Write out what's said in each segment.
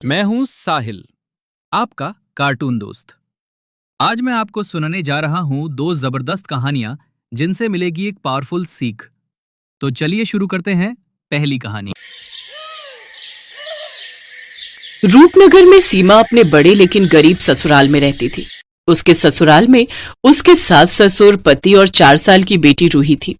मैं हूं साहिल, आपका कार्टून दोस्त। आज मैं आपको सुनाने जा रहा हूं दो जबरदस्त कहानियां जिनसे मिलेगी एक पावरफुल सीख। तो चलिए शुरू करते हैं पहली कहानी। रूपनगर में सीमा अपने बड़े लेकिन गरीब ससुराल में रहती थी। उसके ससुराल में उसके सास ससुर, पति और 4 साल की बेटी रूही थी।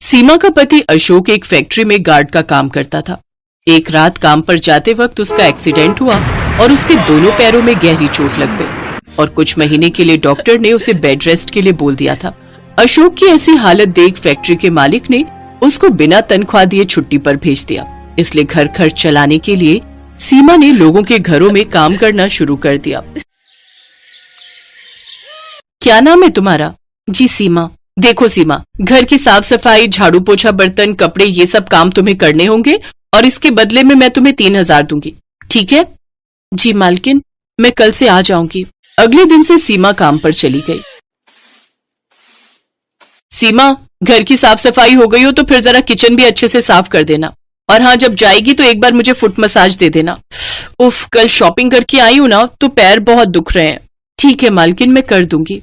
सीमा का पति अशोक एक फैक्ट्री में गार्ड का काम करता था। एक रात काम पर जाते वक्त उसका एक्सीडेंट हुआ और उसके दोनों पैरों में गहरी चोट लग गई और कुछ महीने के लिए डॉक्टर ने उसे बेड रेस्ट के लिए बोल दिया था। अशोक की ऐसी हालत देख फैक्ट्री के मालिक ने उसको बिना तनख्वाह दिए छुट्टी पर भेज दिया। इसलिए घर खर्च चलाने के लिए सीमा ने लोगों के घरों में काम करना शुरू कर दिया। क्या नाम है तुम्हारा? जी सीमा। देखो सीमा, घर की साफ सफाई, झाड़ू पोछा, बर्तन, कपड़े, ये सब काम तुम्हें करने होंगे और इसके बदले में मैं तुम्हें 3,000 दूंगी, ठीक है? जी मालकिन, मैं कल से आ जाऊंगी। अगले दिन से सीमा काम पर चली गई। सीमा, घर की साफ सफाई हो गई हो तो फिर जरा किचन भी अच्छे से साफ कर देना, और हाँ, जब जाएगी तो एक बार मुझे फुट मसाज दे देना। उफ, कल शॉपिंग करके आई हूं ना तो पैर बहुत दुख रहे हैं। ठीक है मालकिन, मैं कर दूंगी।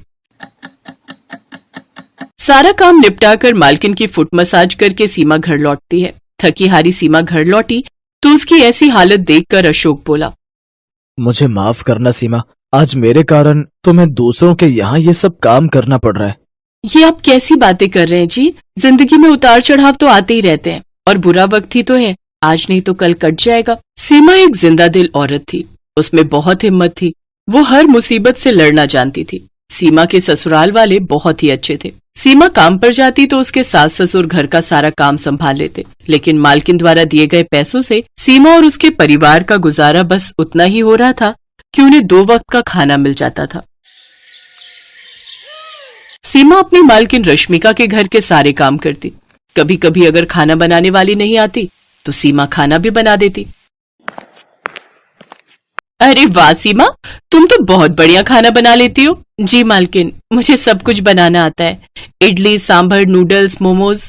सारा काम निपटाकर मालकिन की फुट मसाज करके सीमा घर लौटती है। थकी हारी सीमा घर लौटी तो उसकी ऐसी हालत देखकर अशोक बोला, मुझे माफ करना सीमा, आज मेरे कारण तुम्हें दूसरों के यहाँ ये सब काम करना पड़ रहा है। ये आप कैसी बातें कर रहे हैं जी? जिंदगी में उतार चढ़ाव तो आते ही रहते हैं और बुरा वक्त ही तो है, आज नहीं तो कल कट जाएगा। सीमा एक जिंदा दिल औरत थी, उसमें बहुत हिम्मत थी। वो हर मुसीबत से लड़ना जानती थी। सीमा के ससुराल वाले बहुत ही अच्छे थे। सीमा काम पर जाती तो उसके सास ससुर घर का सारा काम संभाल लेते, लेकिन मालकिन द्वारा दिए गए पैसों से सीमा और उसके परिवार का गुजारा बस उतना ही हो रहा था कि उन्हें 2 वक्त का खाना मिल जाता था। सीमा अपनी मालकिन रश्मिका के घर के सारे काम करती। कभी कभी अगर खाना बनाने वाली नहीं आती तो सीमा खाना भी बना देती। अरे वाह सीमा, तुम तो बहुत बढ़िया खाना बना लेती हो। जी मालकिन, मुझे सब कुछ बनाना आता है, इडली, सांभर, नूडल्स, मोमोज।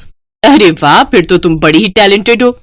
अरे वाह, फिर तो तुम बड़ी ही टैलेंटेड हो।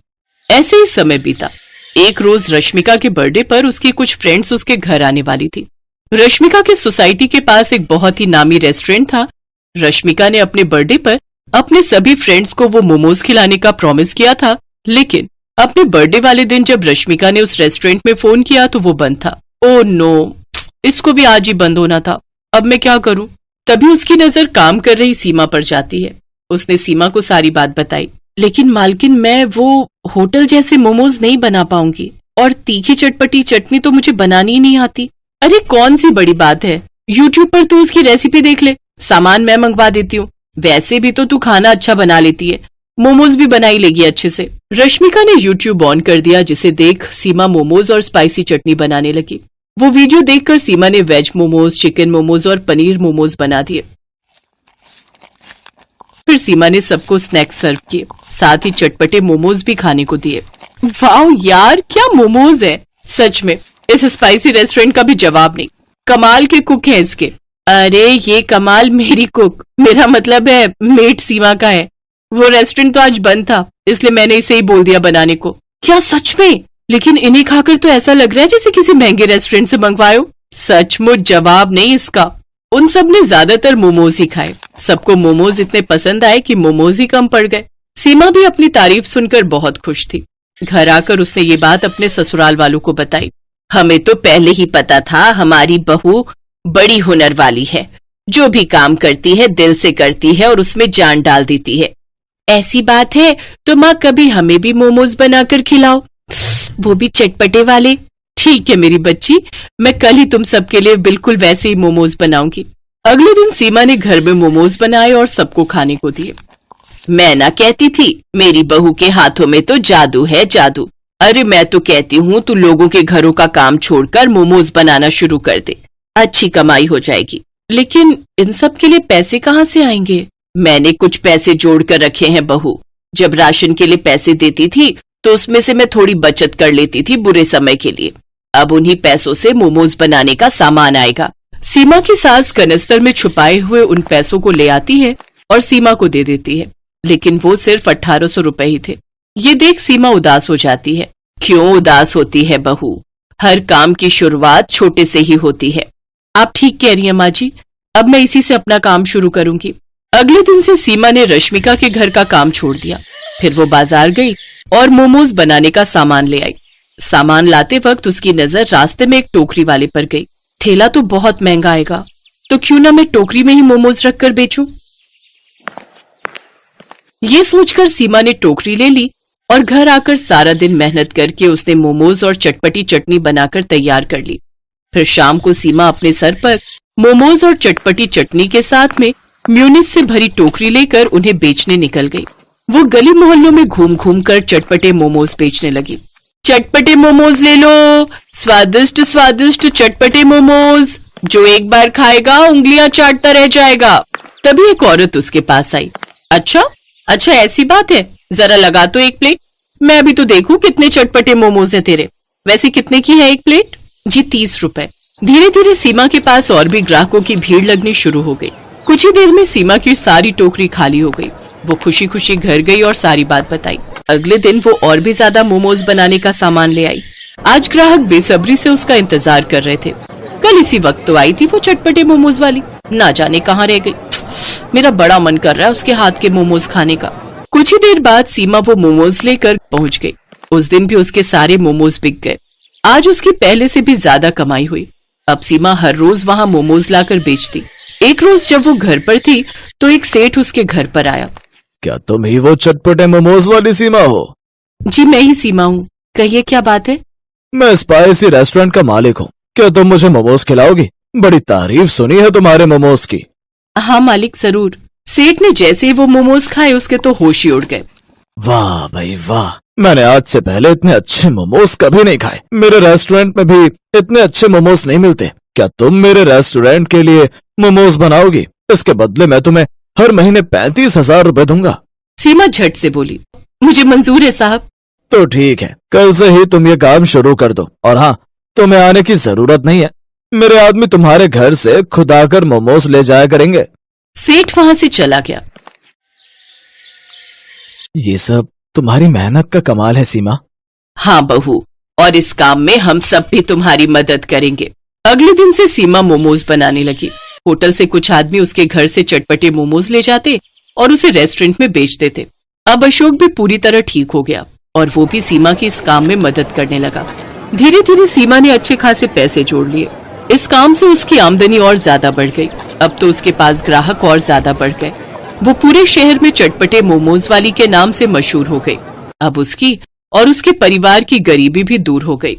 ऐसे ही समय बीता। एक रोज रश्मिका के बर्थडे पर उसकी कुछ फ्रेंड्स उसके घर आने वाली थी। रश्मिका के सोसाइटी के पास एक बहुत ही नामी रेस्टोरेंट था। रश्मिका ने अपने बर्थडे पर अपने सभी फ्रेंड्स को वो मोमोज खिलाने का प्रॉमिस किया था, लेकिन अपने बर्थडे वाले दिन जब रश्मिका ने उस रेस्टोरेंट में फोन किया तो वो बंद था। ओह नो, इसको भी आज ही बंद होना था। अब मैं क्या करूं? तभी उसकी नजर काम कर रही सीमा पर जाती है। उसने सीमा को सारी बात बताई। लेकिन मालकिन, मैं वो होटल जैसे मोमोज नहीं बना पाऊंगी और तीखी चटपटी चटनी तो मुझे बनानी ही नहीं आती। अरे कौन सी बड़ी बात है, यूट्यूब पर तू उसकी रेसिपी देख ले, सामान मैं मंगवा देती हूँ। वैसे भी तो तू खाना अच्छा बना लेती है, मोमोज भी बनाई लेगी अच्छे से। रश्मिका ने यूट्यूब ऑन कर दिया, जिसे देख सीमा मोमोज और स्पाइसी चटनी बनाने लगी। वो वीडियो देखकर सीमा ने वेज मोमोज, चिकन मोमोज और पनीर मोमोज बना दिए। फिर सीमा ने सबको स्नैक्स सर्व किए, साथ ही चटपटे मोमोज भी खाने को दिए। वाह यार, क्या मोमोज है! सच में इस स्पाइसी रेस्टोरेंट का भी जवाब नहीं। कमाल के कुक हैं इसके। अरे ये कमाल मेरी कुक, मेरा मतलब है मेट सीमा का है। वो रेस्टोरेंट तो आज बंद था, इसलिए मैंने इसे ही बोल दिया बनाने को। क्या सच में? लेकिन इन्हें खाकर तो ऐसा लग रहा है जैसे किसी महंगे रेस्टोरेंट से मंगवायो। सचमुच जवाब नहीं इसका। उन सब ने ज्यादातर मोमोज ही खाए। सबको मोमोज इतने पसंद आए कि मोमोज ही कम पड़ गए। सीमा भी अपनी तारीफ सुनकर बहुत खुश थी। घर आकर उसने ये बात अपने ससुराल वालों को बताई। हमें तो पहले ही पता था हमारी बहू बड़ी हुनर वाली है, जो भी काम करती है दिल से करती है और उसमें जान डाल देती है। ऐसी बात है तो माँ कभी हमें भी मोमोज बनाकर खिलाओ, वो भी चटपटे वाले। ठीक है मेरी बच्ची, मैं कल ही तुम सबके लिए बिल्कुल वैसे ही मोमोज बनाऊंगी। अगले दिन सीमा ने घर में मोमोज बनाए और सबको खाने को दिए। मैं ना कहती थी मेरी बहू के हाथों में तो जादू है, जादू। अरे मैं तो कहती हूँ तू लोगों के घरों का काम छोड़कर मोमोज बनाना शुरू कर दे, अच्छी कमाई हो जाएगी। लेकिन इन सब के लिए पैसे कहाँ से आएंगे? मैंने कुछ पैसे जोड़ कर रखे हैं बहू। जब राशन के लिए पैसे देती थी तो उसमें से मैं थोड़ी बचत कर लेती थी बुरे समय के लिए। अब उन्हीं पैसों से मोमोज बनाने का सामान आएगा। सीमा की सास कनस्तर में छुपाए हुए उन पैसों को ले आती है और सीमा को दे देती है, लेकिन वो सिर्फ 1800 रुपए ही थे। ये देख सीमा उदास हो जाती है। क्यों उदास होती है बहू? हर काम की शुरुआत छोटे से ही होती है। आप ठीक कह रही हैं माँ जी, अब मैं इसी से अपना काम शुरू करूंगी। अगले दिन से सीमा ने रश्मिका के घर का काम छोड़ दिया। फिर वो बाजार गई और मोमोज बनाने का सामान ले आई। सामान लाते वक्त उसकी नजर रास्ते में एक टोकरी वाले पर गई। ठेला तो बहुत महंगा आएगा, तो क्यों ना मैं टोकरी में ही मोमोज रखकर बेचूं। ये सोचकर सीमा ने टोकरी ले ली और घर आकर सारा दिन मेहनत करके उसने मोमोज और चटपटी चटनी बनाकर तैयार कर ली। फिर शाम को सीमा अपने सर पर मोमोज और चटपटी चटनी के साथ में म्यूनिस से भरी टोकरी लेकर उन्हें बेचने निकल गई। वो गली मोहल्लों में घूम घूम कर चटपटे मोमोज बेचने लगी। चटपटे मोमोज ले लो, स्वादिष्ट स्वादिष्ट चटपटे मोमोज, जो एक बार खाएगा उंगलियां चाटता रह जाएगा। तभी एक औरत उसके पास आई। अच्छा अच्छा, ऐसी बात है, जरा लगा तो एक प्लेट, मैं अभी तो देखूं कितने चटपटे मोमोज हैं तेरे। वैसे कितने की है एक प्लेट? जी 30 रुपए। धीरे धीरे सीमा के पास और भी ग्राहकों की भीड़ लगनी शुरू हो गई। कुछ ही देर में सीमा की सारी टोकरी खाली हो गई। वो खुशी खुशी घर गई और सारी बात बताई। अगले दिन वो और भी ज्यादा मोमोज बनाने का सामान ले आई। आज ग्राहक बेसब्री से उसका इंतजार कर रहे थे। कल इसी वक्त तो आई थी वो चटपटे मोमोज वाली, ना जाने कहाँ रह गई। मेरा बड़ा मन कर रहा है उसके हाथ के मोमोज खाने का। कुछ ही देर बाद सीमा वो मोमोज लेकर पहुंच गई। उस दिन भी उसके सारे मोमोज बिक गए। आज उसकी पहले से भी ज्यादा कमाई हुई। अब सीमा हर रोज वहां मोमोज लाकर बेचती। एक रोज जब वो घर पर थी तो एक सेठ उसके घर पर आया। क्या तुम ही वो चटपटे मोमोज वाली सीमा हो? जी मैं ही सीमा हूँ, कहिए क्या बात है? मैं स्पाइसी रेस्टोरेंट का मालिक हूँ। क्या तुम मुझे मोमोज खिलाओगी? बड़ी तारीफ सुनी है तुम्हारे मोमोज की। हाँ मालिक, जरूर। सेठ ने जैसे ही वो मोमोज खाए उसके तो होश ही उड़ गए। वाह भाई वाह, मैंने आज से पहले इतने अच्छे मोमोज कभी नहीं खाए। मेरे रेस्टोरेंट में भी इतने अच्छे मोमोज नहीं मिलते। क्या तुम मेरे रेस्टोरेंट के लिए मोमोज बनाओगी? इसके बदले मैं तुम्हें हर महीने 35,000 रुपए दूंगा। सीमा झट से बोली, मुझे मंजूर है साहब। तो ठीक है, कल से ही तुम ये काम शुरू कर दो। और हाँ, तुम्हें आने की जरूरत नहीं है, मेरे आदमी तुम्हारे घर से खुद आकर मोमोज ले जाया करेंगे। सेठ वहां से चला गया। ये सब तुम्हारी मेहनत का कमाल है सीमा। हाँ बहू, और इस काम में हम सब भी तुम्हारी मदद करेंगे। अगले दिन से सीमा मोमोज बनाने लगी। होटल से कुछ आदमी उसके घर से चटपटे मोमोज ले जाते और उसे रेस्टोरेंट में बेच देते। अब अशोक भी पूरी तरह ठीक हो गया और वो भी सीमा की इस काम में मदद करने लगा। धीरे धीरे सीमा ने अच्छे खासे पैसे जोड़ लिए। इस काम से उसकी आमदनी और ज्यादा बढ़ गई। अब तो उसके पास ग्राहक और ज्यादा बढ़ गए। वो पूरे शहर में चटपटे मोमोज वाली के नाम से मशहूर हो गई। अब उसकी और उसके परिवार की गरीबी भी दूर हो गई।